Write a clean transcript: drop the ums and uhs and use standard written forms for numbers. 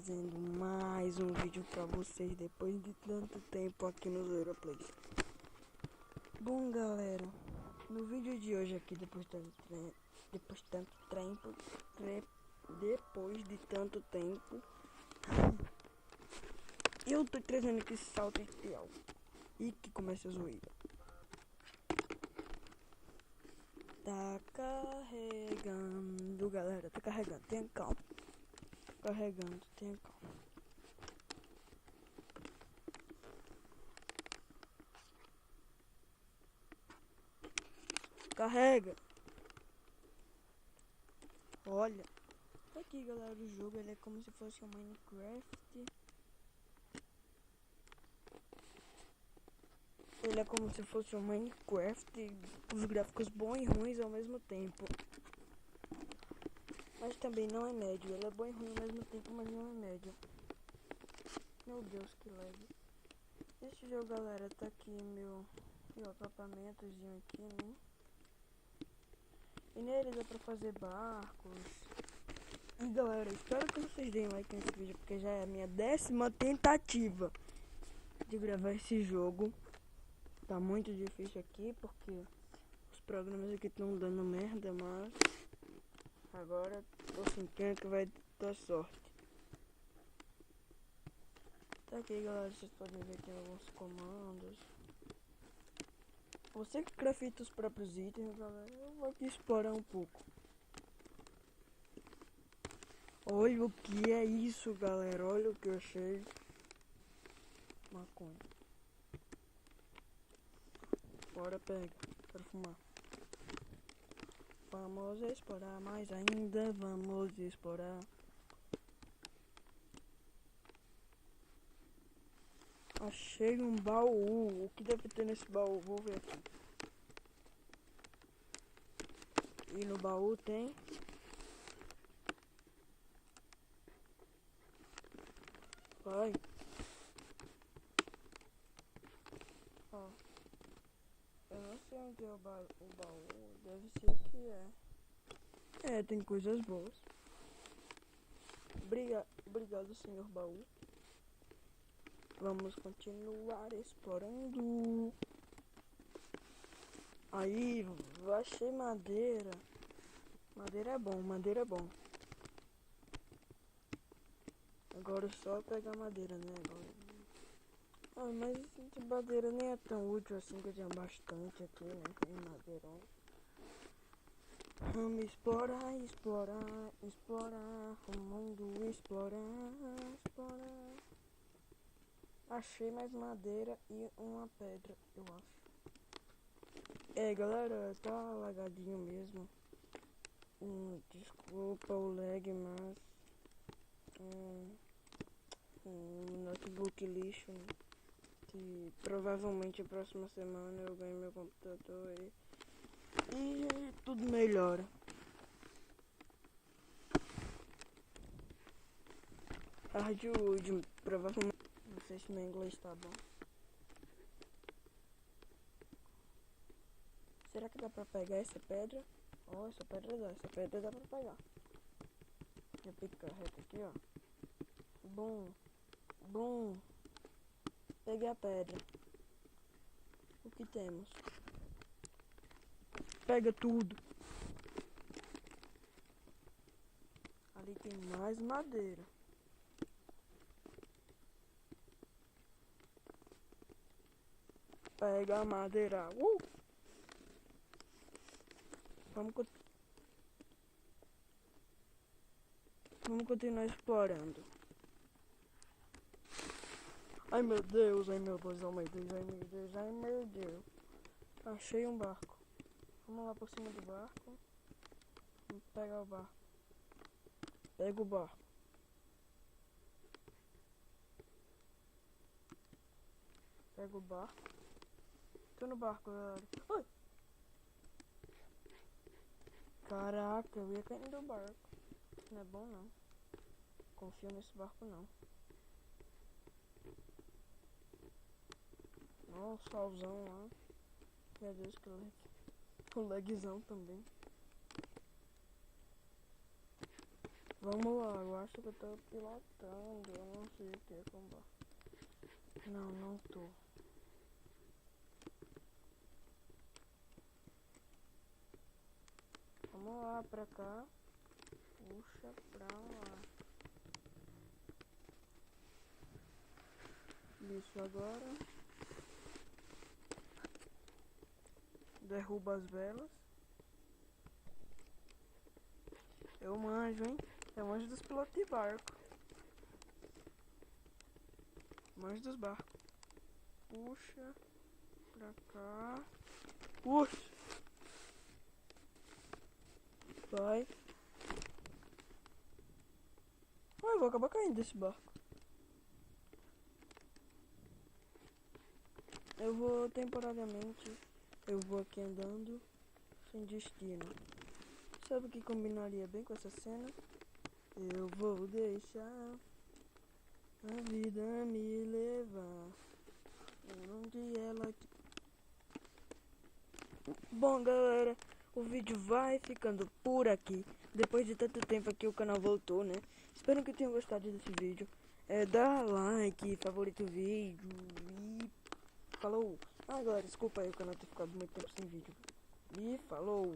trazendo mais um vídeo pra vocês depois de tanto tempo aqui no Zeraplay. Bom, galera, no vídeo de hoje aqui, depois de tanto tempo, eu tô trazendo aqui salto espial e que começa a zoeira. Tá carregando, galera, tá carregando, tenha calma. Carregando, tenha calma. Carrega. Olha. Aqui, galera, o jogo ele é como se fosse um Minecraft. Ele é como se fosse um Minecraft, os gráficos bons e ruins ao mesmo tempo. Mas também não é médio, ele é bom e ruim ao mesmo tempo, mas não é médio. Meu Deus, que leve. Esse jogo, galera, tá aqui meu acampamentozinho aqui, né? E nele dá pra fazer barcos. E galera, espero que vocês deem like nesse vídeo, porque já é a minha 10ª tentativa de gravar esse jogo. Tá muito difícil aqui, porque os programas aqui estão dando merda, mas agora tô sentindo que vai dar sorte. Tá aqui, galera, vocês podem ver aqui alguns comandos. Você que grafita os próprios itens, galera, eu vou aqui explorar um pouco. Olha o que é isso, galera, olha o que eu achei. Maconha. Bora, pega, para fumar. Vamos explorar mais ainda, vamos explorar. Achei um baú. O que deve ter nesse baú? Vou ver aqui. E no baú tem... Vai. Ó. Eu não sei onde é o baú. Deve ser que é. É, tem coisas boas. Obrigado, senhor baú. Vamos continuar explorando. Aí, achei madeira. Madeira é bom, madeira é bom. Agora é só pegar madeira, né? Agora... mas de madeira nem é tão útil assim, que eu tinha bastante aqui, né? Em madeirão. Vamos explorar, explorar, explorar. O mundo explorar, explorar. Achei mais madeira e uma pedra, eu acho. É, galera, tá lagadinho mesmo. Desculpa o lag, mas... notebook lixo, né? Que provavelmente a próxima semana eu ganho meu computador e tudo melhora. Hardwood, provavelmente. Não sei se meu inglês tá bom. Será que dá pra pegar essa pedra? Ó, essa pedra dá pra pegar. Já pica reto aqui, ó. Bom. Peguei a pedra. O que temos? Pega tudo. Ali tem mais madeira. Pega a madeira. Vamos continuar explorando. Ai meu Deus, ai meu Deus, ai meu Deus, ai meu Deus, ai meu Deus. Achei um barco. Vamos lá por cima do barco. Vamos pegar o barco. Pega o barco. Pega o barco. Tô no barco, galera. Ai! Caraca, eu ia cair do barco. Não é bom não. Confio nesse barco não. Nossa, solzão lá. Meu Deus, que lag. O lagzão também. Vamos lá, eu acho que eu tô pilotando. Eu não sei o que é combar. Não, não tô. Vamos lá pra cá. Puxa pra lá. Isso agora. Derruba as velas. Eu manjo, hein? Eu manjo dos pilotos de barco. Manjo dos barcos. Puxa pra cá. Puxa. Vai. Ah, eu vou acabar caindo desse barco. Eu vou temporariamente. Eu vou aqui andando sem destino. Sabe o que combinaria bem com essa cena? Eu vou deixar a vida me levar onde ela. Bom, galera, o vídeo vai ficando por aqui. Depois de tanto tempo aqui o canal voltou, né? Espero que tenham gostado desse vídeo. Dá like, favorita o vídeo e falou. Ah, galera, desculpa aí o canal ter ficado muito tempo sem vídeo. E falou.